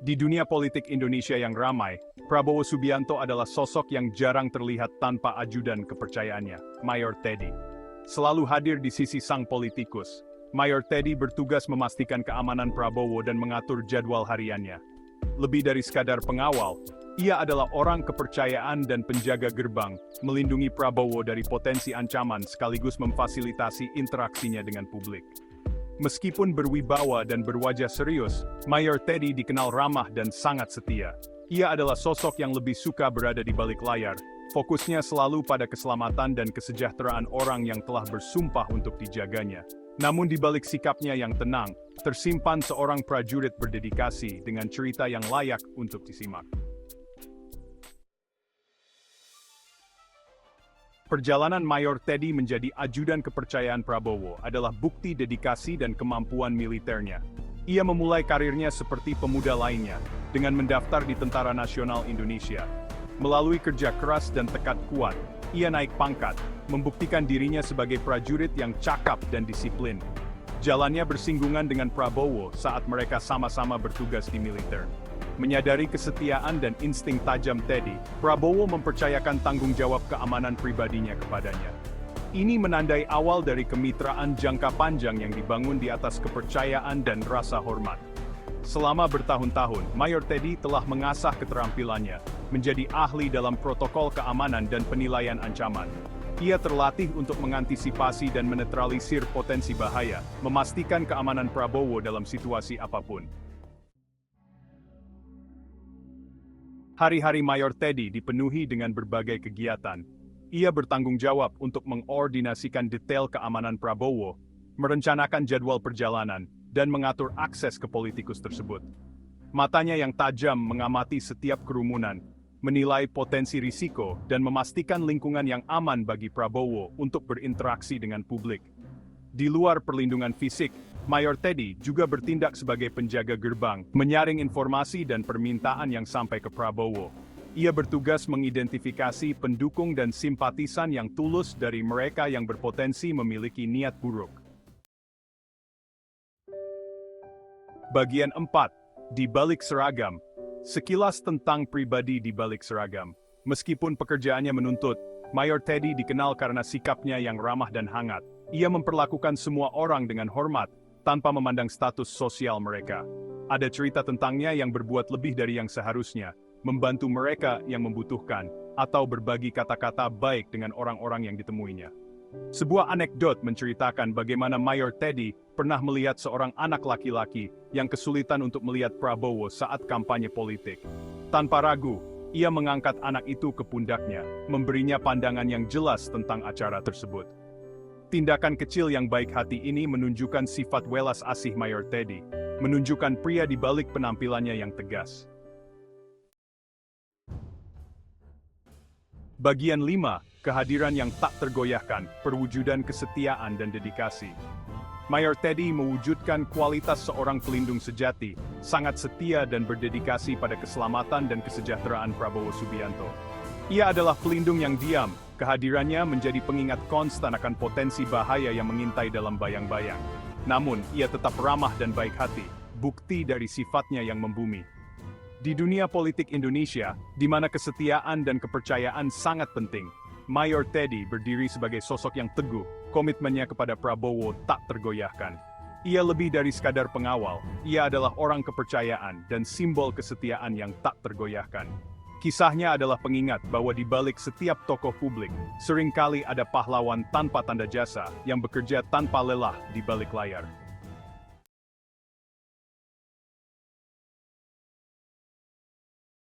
Di dunia politik Indonesia yang ramai, Prabowo Subianto adalah sosok yang jarang terlihat tanpa ajudan kepercayaannya, Mayor Teddy. Selalu hadir di sisi sang politikus, Mayor Teddy bertugas memastikan keamanan Prabowo dan mengatur jadwal hariannya. Lebih dari sekadar pengawal, ia adalah orang kepercayaan dan penjaga gerbang, melindungi Prabowo dari potensi ancaman sekaligus memfasilitasi interaksinya dengan publik. Meskipun berwibawa dan berwajah serius, Mayor Teddy dikenal ramah dan sangat setia. Ia adalah sosok yang lebih suka berada di balik layar, fokusnya selalu pada keselamatan dan kesejahteraan orang yang telah bersumpah untuk dijaganya. Namun di balik sikapnya yang tenang, tersimpan seorang prajurit berdedikasi dengan cerita yang layak untuk disimak. Perjalanan Mayor Teddy menjadi ajudan kepercayaan Prabowo adalah bukti dedikasi dan kemampuan militernya. Ia memulai karirnya seperti pemuda lainnya, dengan mendaftar di Tentara Nasional Indonesia. Melalui kerja keras dan tekad kuat, ia naik pangkat, membuktikan dirinya sebagai prajurit yang cakap dan disiplin. Jalannya bersinggungan dengan Prabowo saat mereka sama-sama bertugas di militer. Menyadari kesetiaan dan insting tajam Teddy, Prabowo mempercayakan tanggung jawab keamanan pribadinya kepadanya. Ini menandai awal dari kemitraan jangka panjang yang dibangun di atas kepercayaan dan rasa hormat. Selama bertahun-tahun, Mayor Teddy telah mengasah keterampilannya, menjadi ahli dalam protokol keamanan dan penilaian ancaman. Ia terlatih untuk mengantisipasi dan menetralisir potensi bahaya, memastikan keamanan Prabowo dalam situasi apapun. Hari-hari Mayor Teddy dipenuhi dengan berbagai kegiatan. Ia bertanggung jawab untuk mengordinasikan detail keamanan Prabowo, merencanakan jadwal perjalanan, dan mengatur akses ke politikus tersebut. Matanya yang tajam mengamati setiap kerumunan, menilai potensi risiko, dan memastikan lingkungan yang aman bagi Prabowo untuk berinteraksi dengan publik. Di luar perlindungan fisik, Mayor Teddy juga bertindak sebagai penjaga gerbang, menyaring informasi dan permintaan yang sampai ke Prabowo. Ia bertugas mengidentifikasi pendukung dan simpatisan yang tulus dari mereka yang berpotensi memiliki niat buruk. Bagian 4. Di balik seragam. Sekilas tentang pribadi di balik seragam. Meskipun pekerjaannya menuntut, Mayor Teddy dikenal karena sikapnya yang ramah dan hangat. Ia memperlakukan semua orang dengan hormat, tanpa memandang status sosial mereka. Ada cerita tentangnya yang berbuat lebih dari yang seharusnya, membantu mereka yang membutuhkan, atau berbagi kata-kata baik dengan orang-orang yang ditemuinya. Sebuah anekdot menceritakan bagaimana Mayor Teddy pernah melihat seorang anak laki-laki yang kesulitan untuk melihat Prabowo saat kampanye politik. Tanpa ragu, ia mengangkat anak itu ke pundaknya, memberinya pandangan yang jelas tentang acara tersebut. Tindakan kecil yang baik hati ini menunjukkan sifat welas asih Mayor Teddy, menunjukkan pria di balik penampilannya yang tegas. Bagian 5, kehadiran yang tak tergoyahkan, perwujudan kesetiaan dan dedikasi. Mayor Teddy mewujudkan kualitas seorang pelindung sejati, sangat setia dan berdedikasi pada keselamatan dan kesejahteraan Prabowo Subianto. Ia adalah pelindung yang diam, kehadirannya menjadi pengingat konstan akan potensi bahaya yang mengintai dalam bayang-bayang. Namun, ia tetap ramah dan baik hati, bukti dari sifatnya yang membumi. Di dunia politik Indonesia, di mana kesetiaan dan kepercayaan sangat penting, Mayor Teddy berdiri sebagai sosok yang teguh, komitmennya kepada Prabowo tak tergoyahkan. Ia lebih dari sekadar pengawal, ia adalah orang kepercayaan dan simbol kesetiaan yang tak tergoyahkan. Kisahnya adalah pengingat bahwa di balik setiap tokoh publik, seringkali ada pahlawan tanpa tanda jasa yang bekerja tanpa lelah di balik layar.